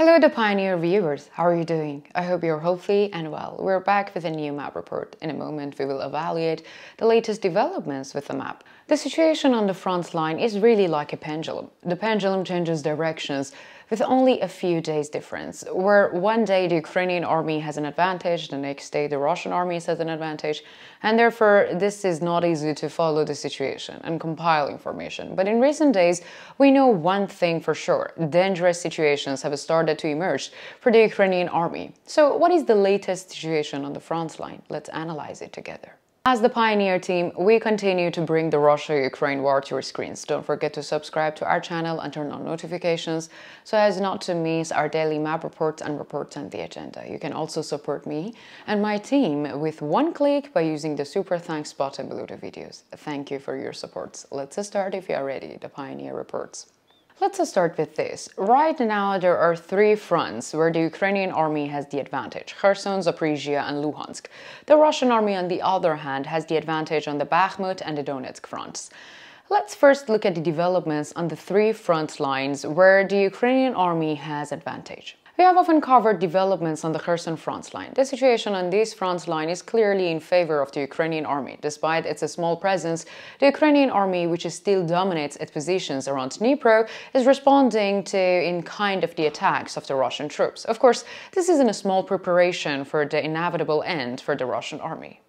Hello, the Pioneer viewers. How are you doing? I hope you're healthy and well. We're back with a new map report. In a moment, we will evaluate the latest developments with the map. The situation on the front line is really like a pendulum. The pendulum changes directions with only a few days difference, where one day the Ukrainian army has an advantage, the next day the Russian army has an advantage, and therefore this is not easy to follow the situation and compile information. But in recent days, we know one thing for sure: dangerous situations have started to emerge for the Ukrainian army. So what is the latest situation on the front line? Let's analyze it together. As the Pioneer team, we continue to bring the Russia-Ukraine war to your screens. Don't forget to subscribe to our channel and turn on notifications so as not to miss our daily map reports and reports on the agenda. You can also support me and my team with one click by using the super thanks button below the videos. Thank you for your support. Let's start if you are ready, the Pioneer reports. Let's start with this. Right now, there are three fronts where the Ukrainian army has the advantage: Kherson, Zaporizhia and Luhansk. The Russian army, on the other hand, has the advantage on the Bakhmut and the Donetsk fronts. Let's first look at the developments on the three front lines where the Ukrainian army has advantage. We have often covered developments on the Kherson front line. The situation on this front line is clearly in favor of the Ukrainian army. Despite its small presence, the Ukrainian army, which still dominates its positions around Dnipro, is responding to in kind of the attacks of the Russian troops. Of course, this is in a small preparation for the inevitable end for the Russian army.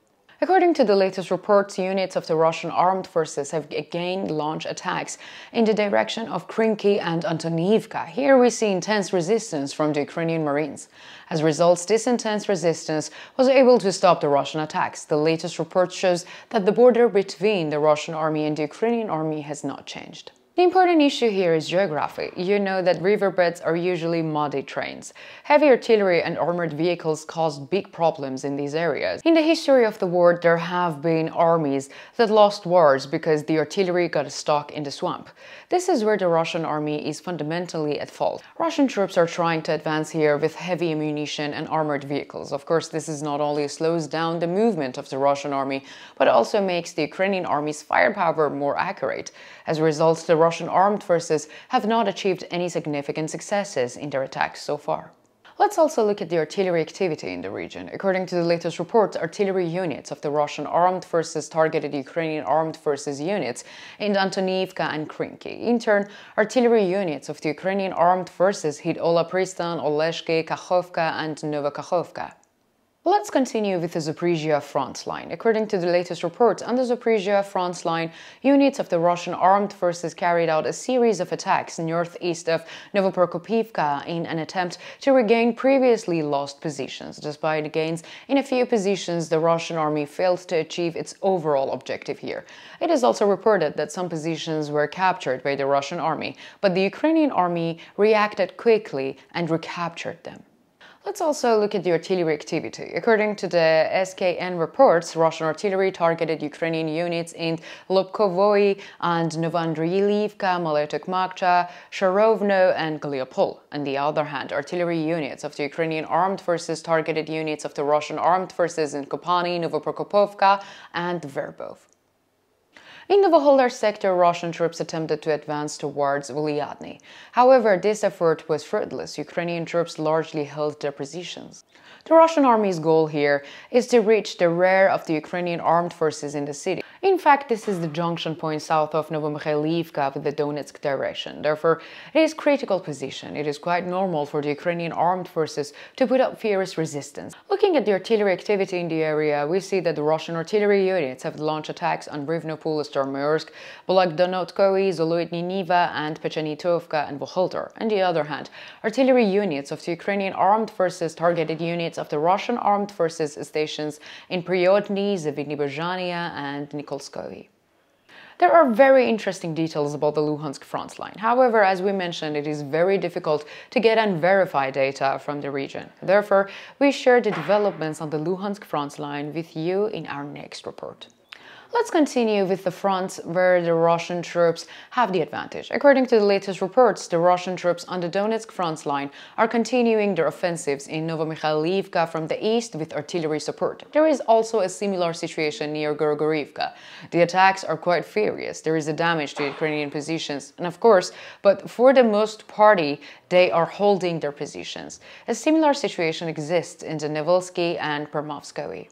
According to the latest reports, units of the Russian armed forces have again launched attacks in the direction of Krinky and Antoniivka. Here we see intense resistance from the Ukrainian Marines. As a result, this intense resistance was able to stop the Russian attacks. The latest report shows that the border between the Russian army and the Ukrainian army has not changed. The important issue here is geography. You know that riverbeds are usually muddy terrains. Heavy artillery and armored vehicles caused big problems in these areas. In the history of the war, there have been armies that lost wars because the artillery got stuck in the swamp. This is where the Russian army is fundamentally at fault. Russian troops are trying to advance here with heavy ammunition and armored vehicles. Of course, this is not only slows down the movement of the Russian army, but also makes the Ukrainian army's firepower more accurate. As a result, the Russian armed forces have not achieved any significant successes in their attacks so far. Let's also look at the artillery activity in the region. According to the latest reports, artillery units of the Russian armed forces targeted Ukrainian armed forces units in Antoniivka and Krinky. In turn, artillery units of the Ukrainian armed forces hit Olapristan, Oleshki, Kakhovka and Novokakhovka. Let's continue with the Zaporizhia front line. According to the latest reports, on the Zaporizhia front line, units of the Russian armed forces carried out a series of attacks northeast of Novoprokopivka in an attempt to regain previously lost positions. Despite gains in a few positions, the Russian army failed to achieve its overall objective here. It is also reported that some positions were captured by the Russian army, but the Ukrainian army reacted quickly and recaptured them. Let's also look at the artillery activity. According to the SKN reports, Russian artillery targeted Ukrainian units in Lobkovoi and Novoandriivka, Malotokmakcha, Sharovno and Galiapol. On the other hand, artillery units of the Ukrainian armed forces targeted units of the Russian armed forces in Kopani, Novoprokopovka and Verbov. In the Voholar sector, Russian troops attempted to advance towards Volyadny. However, this effort was fruitless. Ukrainian troops largely held their positions. The Russian army's goal here is to reach the rear of the Ukrainian armed forces in the city. In fact, this is the junction point south of Novomykhailivka with the Donetsk direction. Therefore, it is a critical position. It is quite normal for the Ukrainian armed forces to put up fierce resistance. Looking at the artillery activity in the area, we see that the Russian artillery units have launched attacks on Rivnopol, Starmyrsk, Bologdonotkoy, Zoloitny Niva, and Pechanitovka and Voholdar. On the other hand, artillery units of the Ukrainian armed forces targeted units of the Russian armed forces stations in Priodny, Zavidnybozhania, and Nikolskoye. There are very interesting details about the Luhansk front line. However, as we mentioned, it is very difficult to get unverified data from the region. Therefore, we share the developments on the Luhansk front line with you in our next report. Let's continue with the fronts where the Russian troops have the advantage. According to the latest reports, the Russian troops on the Donetsk front line are continuing their offensives in Novomikhailivka from the east with artillery support. There is also a similar situation near Gorgorivka. The attacks are quite furious. There is a damage to Ukrainian positions, and of course, but for the most part, they are holding their positions. A similar situation exists in the Nevolsky and Permovskoye.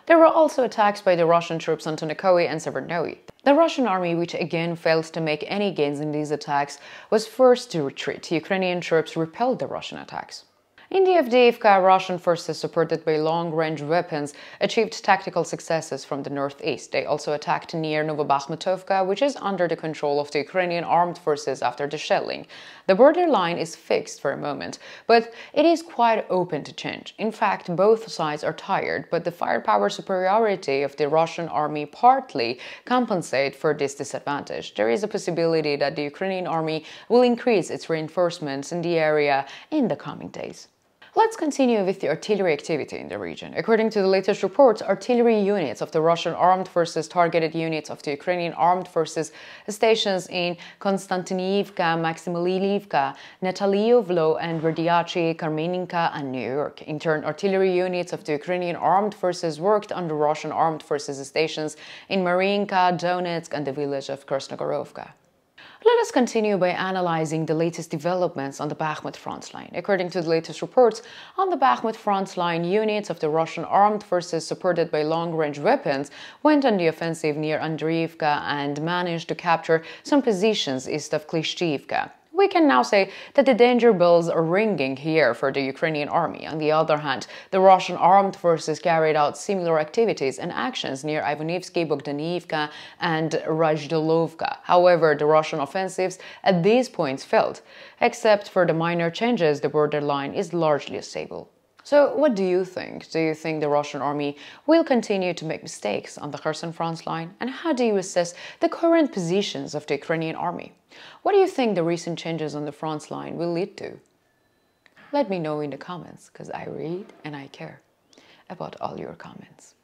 There were also attacks by the Russian troops on Tonakoe and Severnoye. The Russian army, which again failed to make any gains in these attacks, was forced to retreat. Ukrainian troops repelled the Russian attacks. In the Avdiivka, Russian forces supported by long-range weapons achieved tactical successes from the northeast. They also attacked near Novobakhmutovka, which is under the control of the Ukrainian armed forces after the shelling. The border line is fixed for a moment, but it is quite open to change. In fact, both sides are tired, but the firepower superiority of the Russian army partly compensate for this disadvantage. There is a possibility that the Ukrainian army will increase its reinforcements in the area in the coming days. Let's continue with the artillery activity in the region. According to the latest reports, artillery units of the Russian armed forces targeted units of the Ukrainian armed forces stations in Konstantinivka, Maximilivka, Natalievlo, and Verdiachi, Karmeninka, and New York. In turn, artillery units of the Ukrainian armed forces worked on the Russian armed forces stations in Mariinka, Donetsk, and the village of Krasnogorovka. Let us continue by analyzing the latest developments on the Bakhmut front line. According to the latest reports, on the Bakhmut front line, units of the Russian armed forces supported by long-range weapons went on the offensive near Andriivka and managed to capture some positions east of Klishchiivka. We can now say that the danger bells are ringing here for the Ukrainian army. On the other hand, the Russian armed forces carried out similar activities and actions near Ivanyivsky, Bogdanivka, and Razhdolovka. However, the Russian offensives at these points failed. Except for the minor changes, the borderline is largely stable. So what do you think? Do you think the Russian army will continue to make mistakes on the Kherson front line? And how do you assess the current positions of the Ukrainian army? What do you think the recent changes on the front line will lead to? Let me know in the comments, because I read and I care about all your comments.